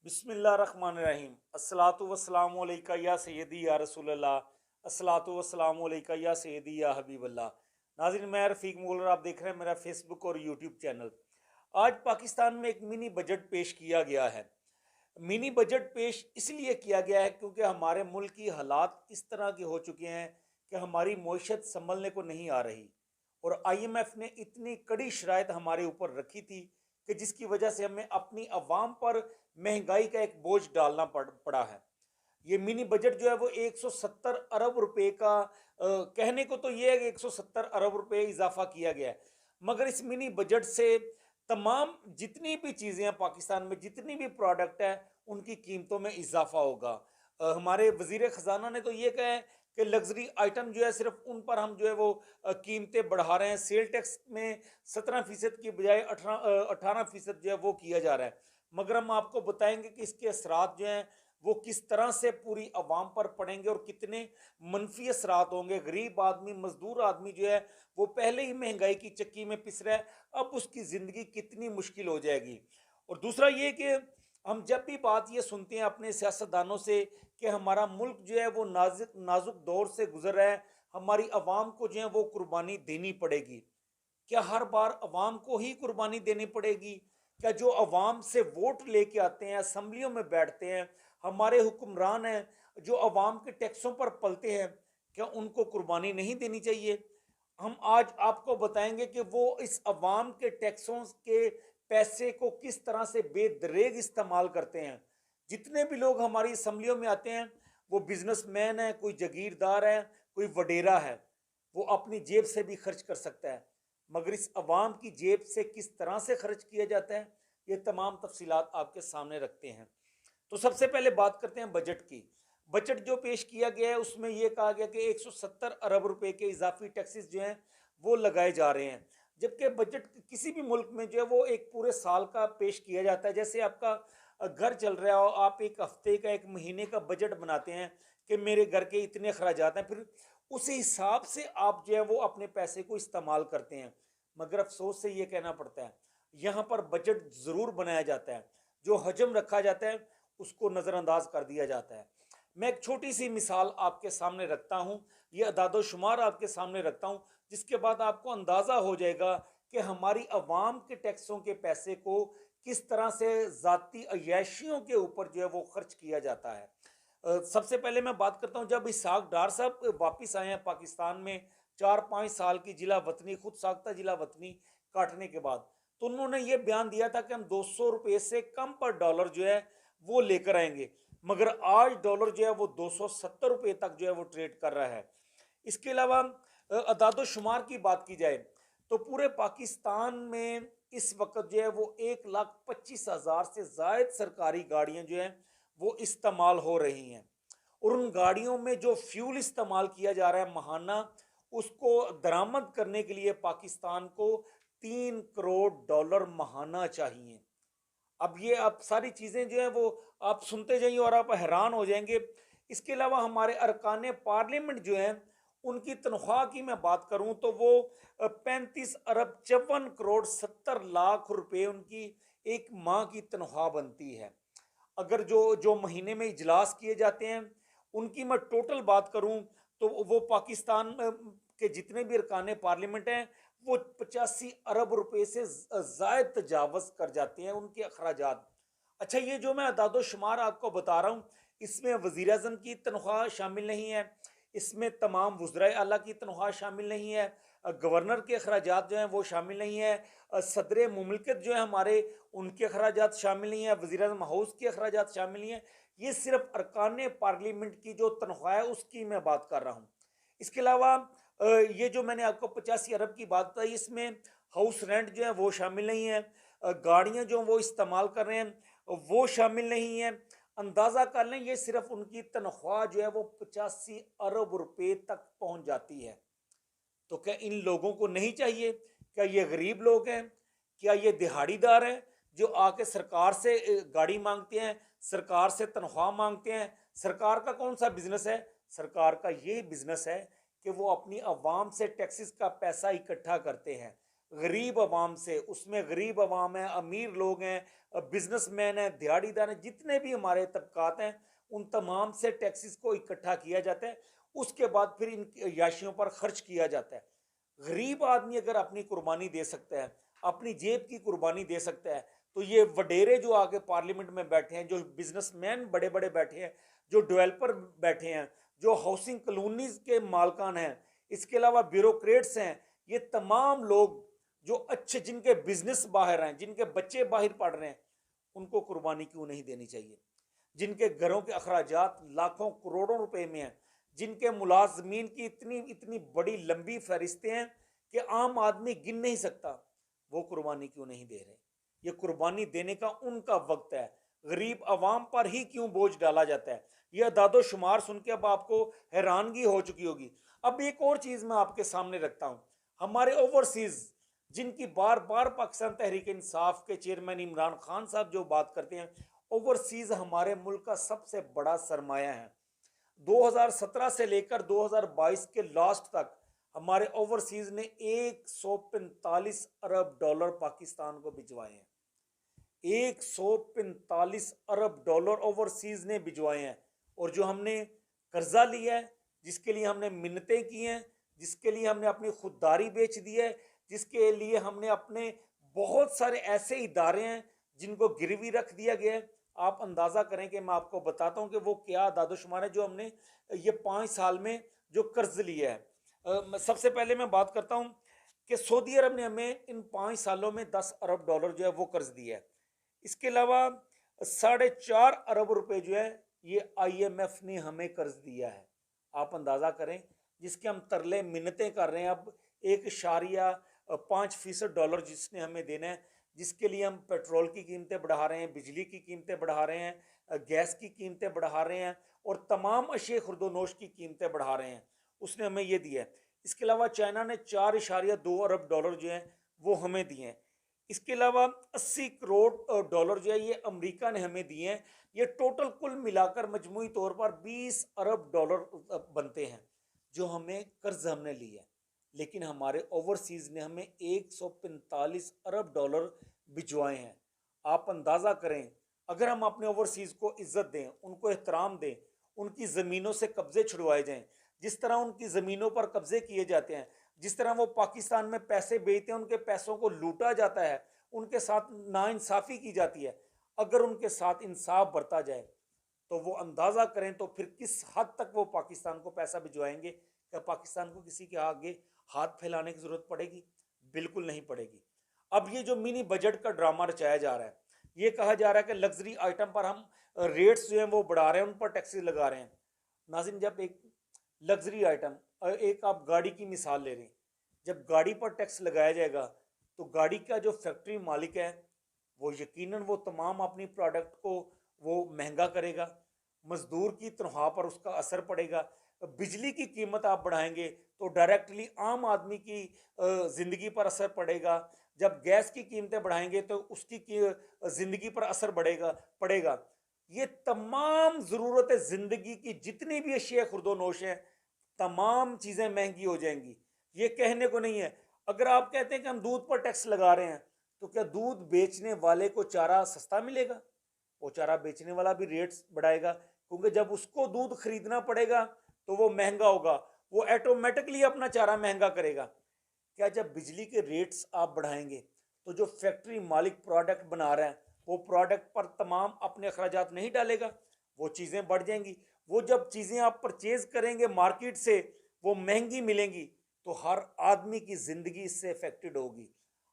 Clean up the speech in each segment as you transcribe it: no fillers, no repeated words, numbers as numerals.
बिस्मिल्लाहिर्रहमानिर्रहीम। अस्सलातु वस्सलामु अलैका या सय्यदी या रसूलल्लाह। अस्सलातु वस्सलामु अलैका या सय्यदी या हबीबल्लाह। नाज़रीन, मैं रफ़ीक मुगल, आप देख रहे हैं मेरा फेसबुक और यूट्यूब चैनल। आज पाकिस्तान में एक मिनी बजट पेश किया गया है। मिनी बजट पेश इसलिए किया गया है क्योंकि हमारे मुल्क की हालात इस तरह के हो चुके हैं कि हमारी मईशत संभलने को नहीं आ रही, और आईएमएफ ने इतनी कड़ी शराइत हमारे ऊपर रखी थी कि जिसकी वजह से हमें अपनी आवाम पर महंगाई का एक बोझ डालना पड़ा है। ये मिनी बजट जो है वो 170 अरब रुपए का, कहने को तो ये है कि 170 अरब रुपए इजाफा किया गया है, मगर इस मिनी बजट से तमाम जितनी भी चीज़ें हैं पाकिस्तान में, जितनी भी प्रोडक्ट है, उनकी कीमतों में इजाफा होगा। हमारे वजीर ख़जाना ने तो ये कहा है कि लग्जरी आइटम जो है सिर्फ उन पर हम जो है वो कीमतें बढ़ा रहे हैं। सेल टैक्स में 17% की बजाय 18% जो है वो किया जा रहा है। मगर हम आपको बताएंगे कि इसके असरात जो हैं वो किस तरह से पूरी आवाम पर पड़ेंगे और कितने मनफी असरात होंगे। गरीब आदमी, मजदूर आदमी जो है वो पहले ही महंगाई की चक्की में पिस रहा है, अब उसकी ज़िंदगी कितनी मुश्किल हो जाएगी। और दूसरा ये कि हम जब भी बात ये सुनते हैं अपने सियासतदानों से कि हमारा मुल्क जो है वो नाजुक नाजुक दौर से गुजर रहा है, हमारी आवाम को जो है वो कुर्बानी देनी पड़ेगी। क्या हर बार अवाम को ही कुर्बानी देनी पड़ेगी? क्या जो अवाम से वोट लेके आते हैं, असम्बलियों में बैठते हैं, हमारे हुक्मरान हैं, जो अवाम के टैक्सों पर पलते हैं, क्या उनको कुर्बानी नहीं देनी चाहिए? हम आज आपको बताएंगे कि वो इस अवाम के टैक्सों के पैसे को किस तरह से बेदरेग इस्तेमाल करते हैं। जितने भी लोग हमारी असम्बलियों में आते हैं, वो बिजनेसमैन है, कोई जागीरदार है, कोई वडेरा है, वो अपनी जेब से भी खर्च कर सकता है, मगर इस अवाम की जेब से किस तरह से खर्च किया जाता है, ये तमाम तफसीलात आपके सामने रखते हैं। तो सबसे पहले बात करते हैं बजट की। बजट जो पेश किया गया है उसमें यह कहा गया कि 170 अरब रुपए के इजाफी टैक्सेस जो हैं वो लगाए जा रहे हैं, जबकि बजट किसी भी मुल्क में जो है वो एक पूरे साल का पेश किया जाता है। जैसे आपका घर चल रहा हो, आप एक हफ्ते का, एक महीने का बजट बनाते हैं कि मेरे घर के इतने अखराजात हैं, फिर उसी हिसाब से आप जो है वो अपने पैसे को इस्तेमाल करते हैं। मगर अफसोस से ये कहना पड़ता है, यहाँ पर बजट ज़रूर बनाया जाता है, जो हजम रखा जाता है उसको नज़रअंदाज कर दिया जाता है। मैं एक छोटी सी मिसाल आपके सामने रखता हूँ, ये अदादो शुमार आपके सामने रखता हूँ, जिसके बाद आपको अंदाज़ा हो जाएगा कि हमारी आवाम के टैक्सों के पैसे को किस तरह से ज़ाती अय्याशियों के ऊपर जो है वो खर्च किया जाता है। सबसे पहले मैं बात करता हूँ, जब इसहाक डार साहब वापस आए हैं पाकिस्तान में 4-5 साल की जिला वतनी, खुद साख्ता जिला वतनी काटने के बाद, तो उन्होंने ये बयान दिया था कि हम 200 रुपये से कम पर डॉलर जो है वो लेकर आएंगे, मगर आज डॉलर जो है वो 270 रुपये तक जो है वो ट्रेड कर रहा है। इसके अलावा अदादो शुमार की बात की जाए तो पूरे पाकिस्तान में इस वक्त जो है वो 1,25,000 से जायद सरकारी गाड़ियां जो हैं वो इस्तेमाल हो रही हैं, और उन गाड़ियों में जो फ्यूल इस्तेमाल किया जा रहा है महाना, उसको दरामद करने के लिए पाकिस्तान को 3 करोड़ डॉलर महाना चाहिए। अब सारी चीज़ें जो हैं वो आप सुनते जाइए और आप हैरान हो जाएंगे। इसके अलावा हमारे अरकान पार्लियामेंट जो हैं उनकी तनख्वाह की मैं बात करूं तो वो 35 अरब 54 करोड़ 70 लाख रुपए उनकी एक माह की तनख्वाह बनती है। अगर जो जो महीने में इजलास किए जाते हैं उनकी मैं टोटल बात करूं तो वो पाकिस्तान के जितने भी अरकान पार्लियामेंट हैं वो 85 अरब रुपए से जायद तजावज़ कर जाते हैं उनके अखराजात। अच्छा, ये जो मैं अदादो शुमार आपको बता रहा हूँ, इसमें वज़ीर आज़म की तनख्वाह शामिल नहीं है, इसमें तमाम वज़राए आला की तनख्वाह शामिल नहीं है, गवर्नर के अखराजात जो हैं वो शामिल नहीं है, सदर मुमलिकत जो है हमारे, उनके अखराजात शामिल नहीं है, वज़ीर आज़म हाउस के अखराजात शामिल नहीं है। ये सिर्फ अरकान पार्लियामेंट की जो तनख्वाह है उसकी मैं बात कर रहा हूँ। इसके अलावा ये जो मैंने आपको 85 अरब की बात बताई, इसमें हाउस रेंट जो है वो शामिल नहीं है, गाड़ियाँ जो वो इस्तेमाल कर रहे हैं वो शामिल नहीं है। अंदाज़ा कर लें ये सिर्फ उनकी तनख्वाह जो है वो 85 अरब रुपए तक पहुंच जाती है। तो क्या इन लोगों को नहीं चाहिए? क्या ये गरीब लोग हैं? क्या ये दिहाड़ीदार हैं जो आके सरकार से गाड़ी मांगते हैं, सरकार से तनख्वाह मांगते हैं? सरकार का कौन सा बिजनेस है? सरकार का ये बिजनेस है कि वो अपनी आवाम से टैक्सेस का पैसा इकट्ठा करते हैं। गरीब आवाम से, उसमें गरीब आवाम है, अमीर लोग हैं, बिजनेसमैन हैं, दिहाड़ीदार हैं, जितने भी हमारे तबकात हैं, उन तमाम से टैक्सेस को इकट्ठा किया जाता है। उसके बाद फिर इन याशियों पर खर्च किया जाता है। गरीब आदमी अगर अपनी कुर्बानी दे सकता है, अपनी जेब की कुर्बानी दे सकता है, तो ये वडेरे जो आगे पार्लियामेंट में बैठे हैं, जो बिजनेसमैन बड़े बड़े बैठे हैं, जो डेवलपर बैठे हैं, जो हाउसिंग कॉलोनीज के मालकान हैं, इसके अलावा ब्यूरोक्रेट्स हैं, ये तमाम लोग जो अच्छे, जिनके बिजनेस बाहर हैं, जिनके बच्चे बाहर पढ़ रहे हैं, उनको कुर्बानी क्यों नहीं देनी चाहिए? जिनके घरों के अखराजात लाखों करोड़ों रुपए में हैं, जिनके मुलाजमीन की इतनी इतनी बड़ी लंबी फहरिस्तें हैं कि आम आदमी गिन नहीं सकता, वो कुर्बानी क्यों नहीं दे रहे? ये कुर्बानी देने का उनका वक्त है। गरीब आवाम पर ही क्यों बोझ डाला जाता है? ये अदादो शुमार सुन के अब आपको हैरानगी हो चुकी होगी। अब एक और चीज मैं आपके सामने रखता हूं। हमारे ओवरसीज, जिनकी बार बार पाकिस्तान तहरीक इंसाफ के चेयरमैन इमरान खान साहब जो बात करते हैं, ओवरसीज हमारे मुल्क का सबसे बड़ा सरमाया है। 2017 से लेकर 2022 के लास्ट तक हमारे ओवरसीज ने 145 अरब डॉलर पाकिस्तान को भिजवाए हैं। 145 अरब डॉलर ओवरसीज ने भिजवाए हैं। और जो हमने कर्जा लिया है, जिसके लिए हमने मिन्नतें की हैं, जिसके लिए हमने अपनी खुददारी बेच दी है, जिसके लिए हमने अपने बहुत सारे ऐसे इदारे हैं जिनको गिरवी रख दिया गया है, आप अंदाजा करें कि मैं आपको बताता हूं कि वो क्या दादोशुमार है जो हमने ये 5 साल में जो कर्ज लिया है। सबसे पहले मैं बात करता हूं कि सऊदी अरब ने हमें इन 5 सालों में 10 अरब डॉलर जो है वो कर्ज दिया है। इसके अलावा 4.5 अरब रुपए जो है ये IMF ने हमें कर्ज दिया है। आप अंदाजा करें, जिसके हम तरले मिन्नतें कर रहे हैं। अब 1.5% डॉलर जिसने हमें देना है, जिसके लिए हम पेट्रोल की कीमतें बढ़ा रहे हैं, बिजली की कीमतें बढ़ा रहे हैं, गैस की कीमतें बढ़ा रहे हैं और तमाम अशिया खुर्दोनोश की कीमतें बढ़ा रहे हैं, उसने हमें ये दिया है। इसके अलावा चाइना ने 4.2 अरब डॉलर जो है वो हमें दिए हैं। इसके अलावा 80 करोड़ डॉलर जो है ये अमेरिका ने हमें दिए हैं। ये टोटल कुल मिलाकर मजमूई तौर पर 20 अरब डॉलर बनते हैं जो हमें कर्ज हमने लिया है। लेकिन हमारे ओवरसीज ने हमें 145 अरब डॉलर भिजवाए हैं। आप अंदाज़ा करें, अगर हम अपने ओवरसीज को इज्जत दें, उनको एहतराम दें, उनकी ज़मीनों से कब्जे छुड़वाए जाएं, जिस तरह उनकी ज़मीनों पर कब्जे किए जाते हैं, जिस तरह वो पाकिस्तान में पैसे बेचते हैं, उनके पैसों को लूटा जाता है, उनके साथ नाइंसाफ़ी की जाती है, अगर उनके साथ इंसाफ बरता जाए तो वो अंदाज़ा करें तो फिर किस हद तक वो पाकिस्तान को पैसा भिजवाएंगे। क्या पाकिस्तान को किसी के आगे हाथ फैलाने की ज़रूरत पड़ेगी? बिल्कुल नहीं पड़ेगी। अब ये जो मिनी बजट का ड्रामा रचाया जा रहा है, ये कहा जा रहा है कि लग्जरी आइटम पर हम रेट्स जो हैं वो बढ़ा रहे हैं, उन पर टैक्सेस लगा रहे हैं। नाज़रीन, जब एक लग्जरी आइटम, एक आप गाड़ी की मिसाल ले रहे हैं, जब गाड़ी पर टैक्स लगाया जाएगा तो गाड़ी का जो फैक्ट्री मालिक है वो यकीनन वो तमाम अपनी प्रोडक्ट को वो महंगा करेगा, मजदूर की तनख्वाह पर उसका असर पड़ेगा। बिजली की कीमत आप बढ़ाएंगे तो डायरेक्टली आम आदमी की ज़िंदगी पर असर पड़ेगा। जब गैस की कीमतें बढ़ाएंगे तो उसकी ज़िंदगी पर असर पड़ेगा। ये तमाम ज़रूरत ज़िंदगी की जितनी भी अशिया खुर्दोनोश हैं, तमाम चीज़ें महंगी हो जाएंगी। ये कहने को नहीं है। अगर आप कहते हैं कि हम दूध पर टैक्स लगा रहे हैं, तो क्या दूध बेचने वाले को चारा सस्ता मिलेगा? वो चारा बेचने वाला भी रेट्स बढ़ाएगा, क्योंकि जब उसको दूध खरीदना पड़ेगा तो वो महंगा होगा, वो ऑटोमेटिकली अपना चारा महंगा करेगा। क्या जब बिजली के रेट्स आप बढ़ाएंगे तो जो फैक्ट्री मालिक प्रोडक्ट बना रहा है वो प्रोडक्ट पर तमाम अपने अखराजात नहीं डालेगा? वो चीज़ें बढ़ जाएंगी। वो जब चीज़ें आप परचेज करेंगे मार्केट से, वो महंगी मिलेंगी, तो हर आदमी की ज़िंदगी इससे अफेक्टेड होगी,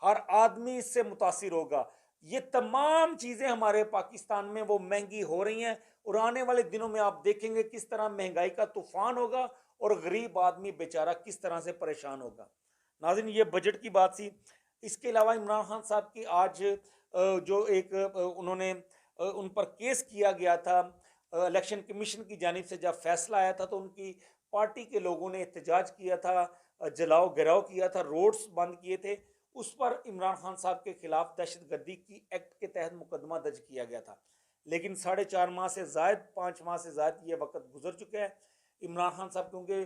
हर आदमी इससे मुतासिर होगा। ये तमाम चीज़ें हमारे पाकिस्तान में वो महंगी हो रही हैं और आने वाले दिनों में आप देखेंगे किस तरह महंगाई का तूफान होगा और गरीब आदमी बेचारा किस तरह से परेशान होगा। नाज़रीन, ये बजट की बात थी। इसके अलावा इमरान खान साहब की आज जो एक उन्होंने उन पर केस किया गया था, इलेक्शन कमीशन की जानिब से जब फैसला आया था तो उनकी पार्टी के लोगों ने एहतजाज किया था, जलाओ गिराव किया था, रोड्स बंद किए थे। उस पर इमरान खान साहब के खिलाफ दहशतगर्दी की एक्ट के तहत मुकदमा दर्ज किया गया था। लेकिन 4.5 माह से ज़ायद, 5 माह से ज़ायद ये वक्त गुजर चुका है। इमरान खान साहब क्योंकि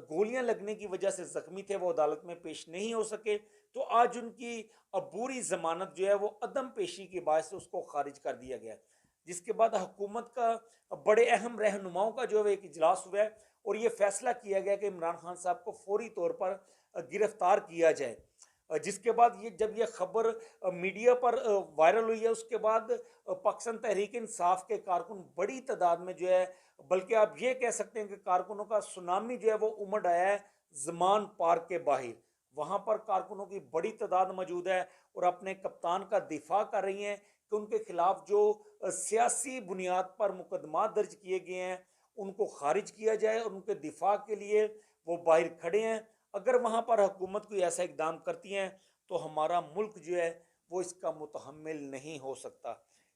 गोलियां लगने की वजह से ज़ख्मी थे, वो अदालत में पेश नहीं हो सके, तो आज उनकी अबूरी ज़मानत जो है वो अदम पेशी के बायस से उसको खारिज कर दिया गया। जिसके बाद हुकूमत का बड़े अहम रहनुमाओं का जो है एक इजलास हुआ है और ये फैसला किया गया कि इमरान खान साहब को फौरी तौर पर गिरफ्तार किया जाए। जिसके बाद ये जब ये खबर मीडिया पर वायरल हुई है, उसके बाद पाकिस्तान तहरीक इंसाफ के कारकुन बड़ी तादाद में जो है, बल्कि आप ये कह सकते हैं कि कारकुनों का सुनामी जो है वो उमड़ आया है जमान पार्क के बाहर। वहां पर कारकुनों की बड़ी तादाद मौजूद है और अपने कप्तान का दिफा कर रही हैं कि उनके खिलाफ जो सियासी बुनियाद पर मुकदमा दर्ज किए गए हैं उनको खारिज किया जाए और उनके दिफा के लिए वो बाहर खड़े हैं। अगर वहाँ पर हुकूमत कोई ऐसा इकदाम करती हैं तो हमारा मुल्क जो है वो इसका मुतहम्मिल नहीं हो सकता।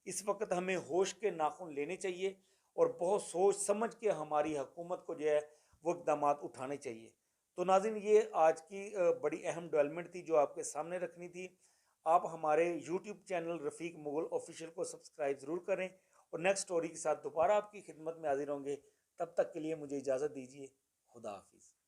इस वक्त हमें होश के नाखून लेने चाहिए और बहुत सोच समझ के हमारी हुकूमत को जो है वो इकदाम उठाने चाहिए। तो नाज़रीन, ये आज की बड़ी अहम डेवलपमेंट थी जो आपके सामने रखनी थी। आप हमारे यूट्यूब चैनल रफ़ीक मुगल ऑफिशियल को सब्सक्राइब ज़रूर करें और नेक्स्ट स्टोरी के साथ दोबारा आपकी खिदमत में हाजिर होंगे। तब तक के लिए मुझे इजाज़त दीजिए। खुदा हाफिज़।